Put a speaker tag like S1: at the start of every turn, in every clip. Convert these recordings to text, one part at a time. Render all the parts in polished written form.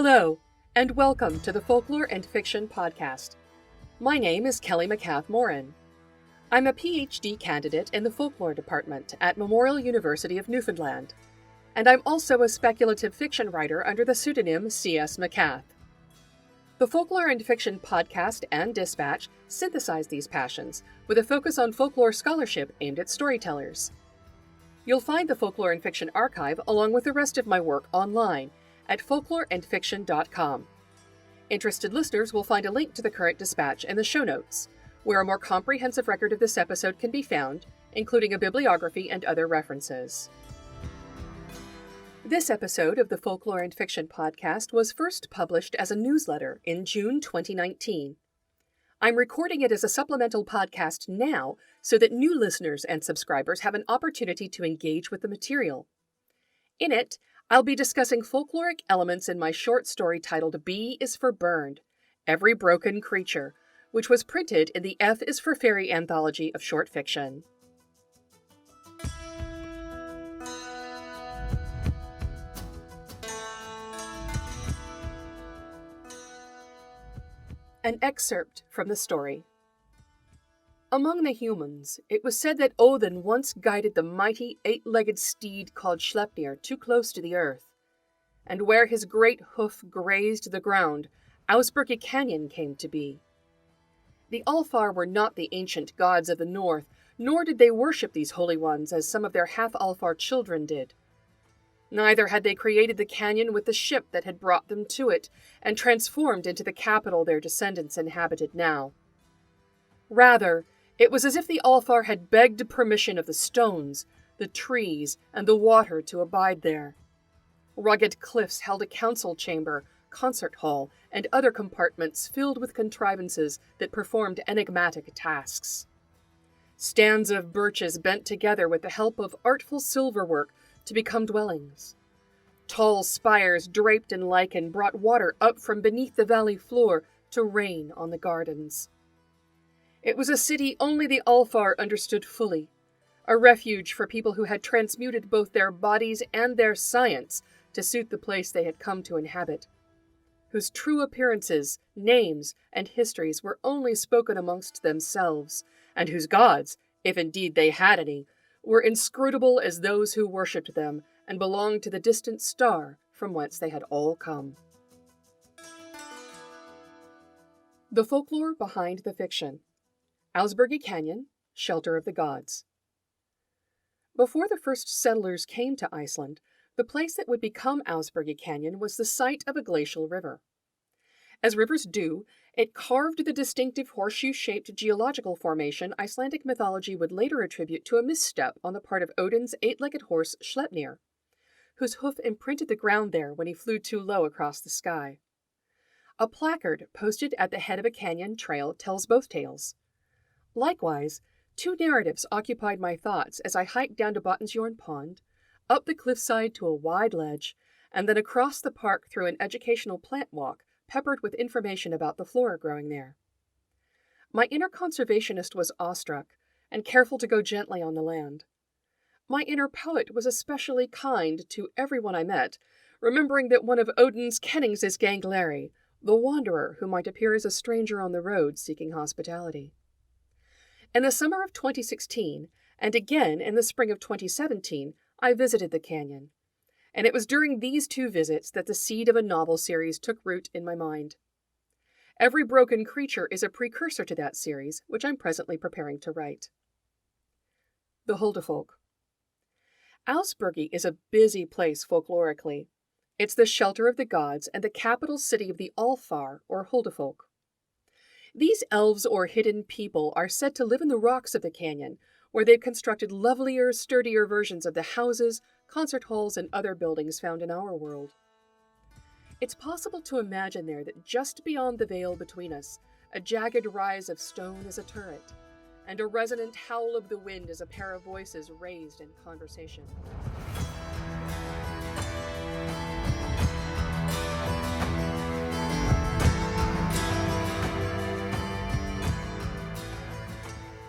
S1: Hello, and welcome to the Folklore and Fiction Podcast. My name is Kelly MacCath-Moran. I'm a PhD candidate in the Folklore Department at Memorial University of Newfoundland, and I'm also a speculative fiction writer under the pseudonym C.S. MacCath. The Folklore and Fiction Podcast and Dispatch synthesize these passions with a focus on folklore scholarship aimed at storytellers. You'll find the Folklore and Fiction archive along with the rest of my work online at folkloreandfiction.com. Interested listeners will find a link to the current dispatch in the show notes, where a more comprehensive record of this episode can be found, including a bibliography and other references. This episode of the Folklore and Fiction Podcast was first published as a newsletter in June 2019. I'm recording it as a supplemental podcast now so that new listeners and subscribers have an opportunity to engage with the material. In it, I'll be discussing folkloric elements in my short story titled B is for Burned, Every Broken Creature, which was printed in the F is for Fairy anthology of short fiction. An excerpt from the story. Among the humans, it was said that Odin once guided the mighty eight-legged steed called Sleipnir too close to the earth, and where his great hoof grazed the ground, Ausbergi Canyon came to be. The Alfar were not the ancient gods of the north, nor did they worship these holy ones as some of their half-Alfar children did. Neither had they created the canyon with the ship that had brought them to it, and transformed into the capital their descendants inhabited now. Rather, it was as if the Alfar had begged permission of the stones, the trees, and the water to abide there. Rugged cliffs held a council chamber, concert hall, and other compartments filled with contrivances that performed enigmatic tasks. Stands of birches bent together with the help of artful silverwork to become dwellings. Tall spires draped in lichen brought water up from beneath the valley floor to rain on the gardens. It was a city only the Alfar understood fully, a refuge for people who had transmuted both their bodies and their science to suit the place they had come to inhabit, whose true appearances, names, and histories were only spoken amongst themselves, and whose gods, if indeed they had any, were inscrutable as those who worshipped them and belonged to the distant star from whence they had all come. The folklore behind the fiction. Ausbergi Canyon, Shelter of the Gods. Before the first settlers came to Iceland, the place that would become Ausbergi Canyon was the site of a glacial river. As rivers do, it carved the distinctive horseshoe-shaped geological formation Icelandic mythology would later attribute to a misstep on the part of Odin's eight-legged horse Sleipnir, whose hoof imprinted the ground there when he flew too low across the sky. A placard posted at the head of a canyon trail tells both tales. Likewise, two narratives occupied my thoughts as I hiked down to Bottinsjorn Pond, up the cliffside to a wide ledge, and then across the park through an educational plant walk peppered with information about the flora growing there. My inner conservationist was awestruck and careful to go gently on the land. My inner poet was especially kind to everyone I met, remembering that one of Odin's kennings is Gangleri, the wanderer who might appear as a stranger on the road seeking hospitality. In the summer of 2016, and again in the spring of 2017, I visited the canyon, and it was during these two visits that the seed of a novel series took root in my mind. Every Broken Creature is a precursor to that series, which I'm presently preparing to write. The Huldufolk. Ausbergi is a busy place folklorically. It's the shelter of the gods and the capital city of the Alfar, or Huldufolk. These elves or hidden people are said to live in the rocks of the canyon, where they've constructed lovelier, sturdier versions of the houses, concert halls, and other buildings found in our world. It's possible to imagine there that just beyond the veil between us, a jagged rise of stone is a turret, and a resonant howl of the wind is a pair of voices raised in conversation.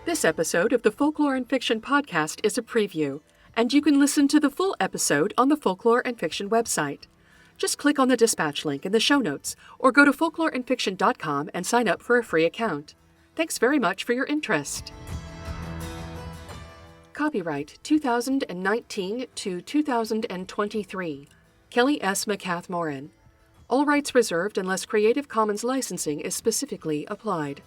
S1: This episode of the Folklore and Fiction Podcast is a preview, and you can listen to the full episode on the Folklore and Fiction website. Just click on the dispatch link in the show notes or go to folkloreandfiction.com and sign up for a free account. Thanks very much for your interest. Copyright 2019 to 2023. Kelly S. MacCath-Moran. All rights reserved unless Creative Commons licensing is specifically applied.